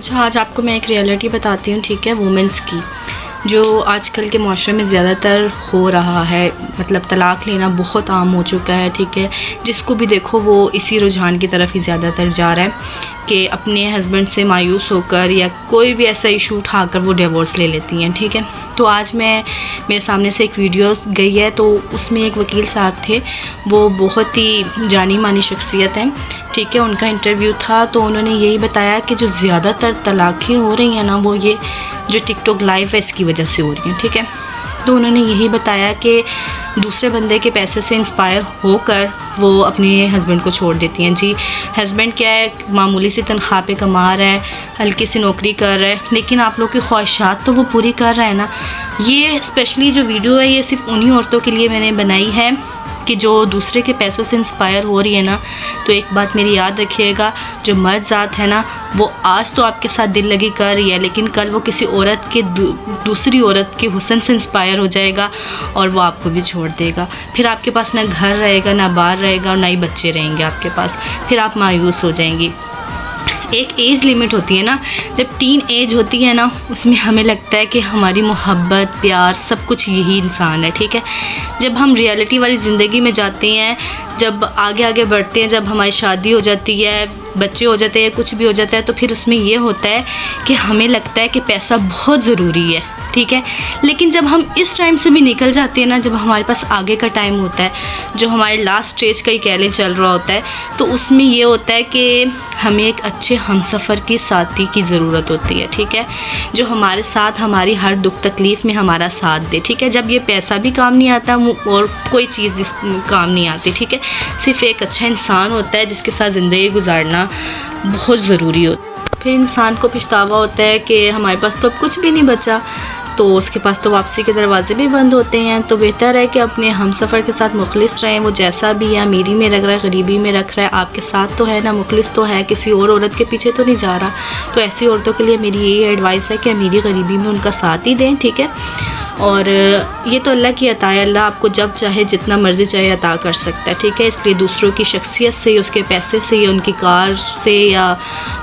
اچھا، آج آپ کو میں ایک ریئلٹی بتاتی ہوں، ٹھیک ہے، وومنس کی، جو آج کل کے معاشرے میں زیادہ تر ہو رہا ہے. مطلب طلاق لینا بہت عام ہو چکا ہے، ٹھیک ہے. جس کو بھی دیکھو وہ اسی رجحان کی طرف ہی زیادہ تر جا رہا ہے کہ اپنے ہسبینڈ سے مایوس ہو کر یا کوئی بھی ایسا ایشو اٹھا کر وہ ڈیورس لے لیتی ہیں، ٹھیک ہے. تو آج میرے سامنے سے ایک ویڈیو گئی ہے، تو اس میں ایک وکیل صاحب تھے، وہ بہت ہی جانی مانی شخصیت ہیں، ٹھیک ہے. ان کا انٹرویو تھا تو انہوں نے یہی بتایا کہ جو زیادہ تر طلاقیں ہو رہی ہیں نا، وہ یہ جو ٹک ٹاک لائیو ہے اس کی وجہ سے ہو رہی ہیں، ٹھیک ہے. تو انہوں نے یہی بتایا کہ دوسرے بندے کے پیسے سے انسپائر ہو کر وہ اپنے ہسبینڈ کو چھوڑ دیتی ہیں. جی ہسبینڈ کیا ہے، معمولی سی تنخواہ پہ کما رہا ہے، ہلکی سی نوکری کر رہا ہے، لیکن آپ لوگ کی خواہشات تو وہ پوری کر رہا ہے نا. یہ اسپیشلی جو ویڈیو ہے یہ صرف انہی عورتوں کے لیے میں نے بنائی ہے کہ جو دوسرے کے پیسوں سے انسپائر ہو رہی ہے نا. تو ایک بات میری یاد رکھیے گا، جو مرد ذات ہے نا، وہ آج تو آپ کے ساتھ دل لگی کر رہی ہے، لیکن کل وہ کسی عورت کے دوسری عورت کے حسن سے انسپائر ہو جائے گا اور وہ آپ کو بھی چھوڑ دے گا. پھر آپ کے پاس نہ گھر رہے گا، نہ بار رہے گا، اور نہ ہی بچے رہیں گے آپ کے پاس. پھر آپ مایوس ہو جائیں گی. ایک ایج لیمٹ ہوتی ہے نا، جب ٹین ایج ہوتی ہے نا، اس میں ہمیں لگتا ہے کہ ہماری محبت، پیار، سب کچھ یہی انسان ہے، ٹھیک ہے. جب ہم ریئلٹی والی زندگی میں جاتے ہیں، جب آگے آگے بڑھتے ہیں، جب ہماری شادی ہو جاتی ہے، بچے ہو جاتے ہیں، کچھ بھی ہو جاتا ہے، تو پھر اس میں یہ ہوتا ہے کہ ہمیں لگتا ہے کہ پیسہ بہت ضروری ہے، ٹھیک ہے. لیکن جب ہم اس ٹائم سے بھی نکل جاتے ہیں نا، جب ہمارے پاس آگے کا ٹائم ہوتا ہے، جو ہمارے لاسٹ اسٹیج کا ہی کہہ لیں چل رہا ہوتا ہے، تو اس میں یہ ہوتا ہے کہ ہمیں ایک اچھے ہمسفر کی ساتھی کی ضرورت ہوتی ہے، ٹھیک ہے، جو ہمارے ساتھ ہماری ہر دکھ تکلیف میں ہمارا ساتھ دے، ٹھیک ہے. جب یہ پیسہ بھی کام نہیں آتا اور کوئی چیز کام نہیں آتی، ٹھیک ہے. صرف ایک اچھا انسان ہوتا ہے جس کے ساتھ زندگی گزارنا بہت ضروری ہوتا ہے. پھر انسان کو پچھتاوا ہوتا ہے کہ ہمارے پاس تو اب کچھ بھی نہیں بچا، تو اس کے پاس تو واپسی کے دروازے بھی بند ہوتے ہیں. تو بہتر ہے کہ اپنے ہم سفر کے ساتھ مخلص رہیں، وہ جیسا بھی ہے، امیری میں رکھ رہا ہے، غریبی میں رکھ رہا ہے، آپ کے ساتھ تو ہے نا، مخلص تو ہے، کسی اور عورت کے پیچھے تو نہیں جا رہا. تو ایسی عورتوں کے لیے میری یہی ایڈوائس ہے کہ امیری غریبی میں ان کا ساتھ ہی دیں، ٹھیک ہے. اور یہ تو اللہ کی عطا ہے، اللہ آپ کو جب چاہے جتنا مرضی چاہے عطا کر سکتا ہے، ٹھیک ہے. اس لیے دوسروں کی شخصیت سے، اس کے پیسے سے یا ان کی کار سے یا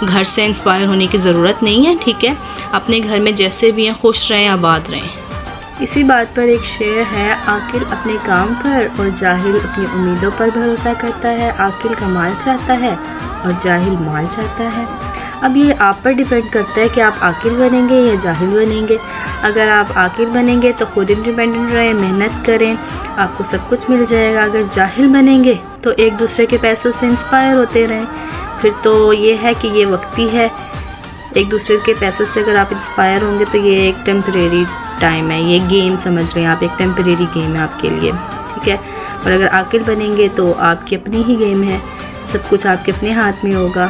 گھر سے انسپائر ہونے کی ضرورت نہیں ہے، ٹھیک ہے. اپنے گھر میں جیسے بھی ہیں خوش رہیں، آباد رہیں. اسی بات پر ایک شعر ہے، عاقل اپنے کام پر اور جاہل اپنی امیدوں پر بھروسہ کرتا ہے. عاقل کا مال چاہتا ہے اور جاہل مال چاہتا ہے. اب یہ آپ پر ڈیپینڈ کرتا ہے کہ آپ عاقل بنیں گے یا جاہل بنیں گے. اگر آپ عاقل بنیں گے تو خود انڈیپینڈنٹ رہیں، محنت کریں، آپ کو سب کچھ مل جائے گا. اگر جاہل بنیں گے تو ایک دوسرے کے پیسوں سے انسپائر ہوتے رہیں. پھر تو یہ ہے کہ یہ وقتی ہے، ایک دوسرے کے پیسوں سے اگر آپ انسپائر ہوں گے تو یہ ایک ٹیمپریری ٹائم ہے، یہ گیم سمجھ رہے ہیں آپ، ایک ٹیمپریری گیم ہے آپ کے لیے، ٹھیک ہے. اور اگر عاقل بنیں گے تو آپ کی اپنی ہی گیم ہے، سب کچھ آپ کے اپنے ہاتھ میں ہوگا.